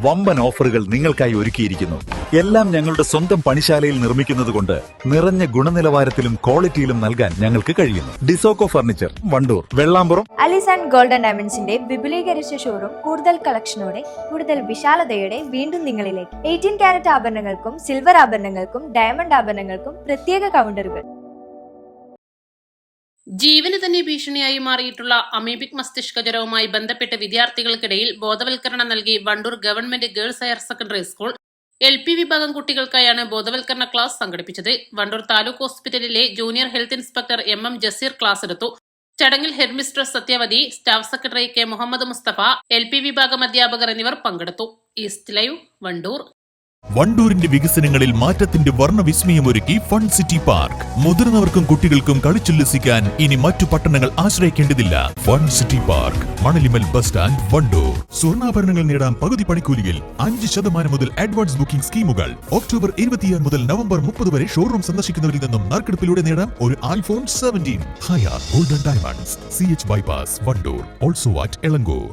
വമ്പൻ ഓഫറുകൾ നിങ്ങൾക്കായി ഒരുക്കിയിരിക്കുന്നു. എല്ലാം ഞങ്ങളുടെ സ്വന്തം പണിശാലയിൽ നിർമ്മിക്കുന്നതുകൊണ്ട് നിറഞ്ഞ ഗുണനിലവാരത്തിലും ക്വാളിറ്റിയിലും നൽകാൻ ഞങ്ങൾക്ക് കഴിയുന്നു. ഡിസോക്കോ furniture, Wandoor, Vellampuram. Alis and golden ഡയമണ്ട്സിന്റെ വിപുലീകരിച്ച ഷോറൂം കൂടുതൽ കളക്ഷനോടെ, കൂടുതൽ വിശാലതയോടെ വീണ്ടും നിങ്ങളിലേക്ക്. 18 കാരറ്റ് ആഭരണങ്ങൾക്കും സിൽവർ ആഭരണങ്ങൾക്കും ഡയമണ്ട് ആഭരണങ്ങൾക്കും പ്രത്യേക കൗണ്ടറുകൾ. ജീവന് തന്നെ ഭീഷണിയായി മാറിയിട്ടുള്ള അമീബിക് മസ്തിഷ്ക ജ്വരവുമായി ബന്ധപ്പെട്ട് വിദ്യാർത്ഥികൾക്കിടയിൽ ബോധവൽക്കരണം നൽകി Wandoor government girls higher secondary school LP വിഭാഗം കുട്ടികൾക്കായാണ് ബോധവൽക്കരണ ക്ലാസ് സംഘടിപ്പിച്ചത്. വണ്ടൂർ താലൂക്ക് ഹോസ്പിറ്റലിലെ junior health inspector MM Jaseer class എടുത്തു. ചടങ്ങിൽ headmistress Sathyavathi, staff secretary K Muhammad Mustafa, LP വിഭാഗം അധ്യാപകർ എന്നിവർ പങ്കെടുത്തു. East live, Wandoor. വണ്ടൂരിന്റെ വികസനങ്ങളിൽ മാറ്റത്തിന്റെ വർണ്ണവിസ്മയമൊരുക്കി ഫൺ സിറ്റി പാർക്ക്. മുതിർന്നവർക്കും കുട്ടികൾക്കും കളിച്ചുല്ലസിക്കാൻ ഇനി മറ്റു പട്ടണങ്ങൾ ആശ്രയിക്കേണ്ടതില്ല. Fun city park, Manalimal bus stand, Wandoor. സ്വർണ്ണാഭരണങ്ങൾ നേടാം പകുതി പണിക്കൂലിയിൽ. 5% മുതൽ അഡ്വാൻസ് ബുക്കിംഗ് സ്കീമുകൾ. ഒക്ടോബർ 26 മുതൽ നവംബർ 30 വരെ ഷോറൂം സന്ദർശിക്കുന്നവരിൽ നിന്നും നറുക്കെടുപ്പിലൂടെ നേടാം ഒരു iPhone 17. ഹയ golden diamonds, CH bypass, Wandoor. Also at Elankur.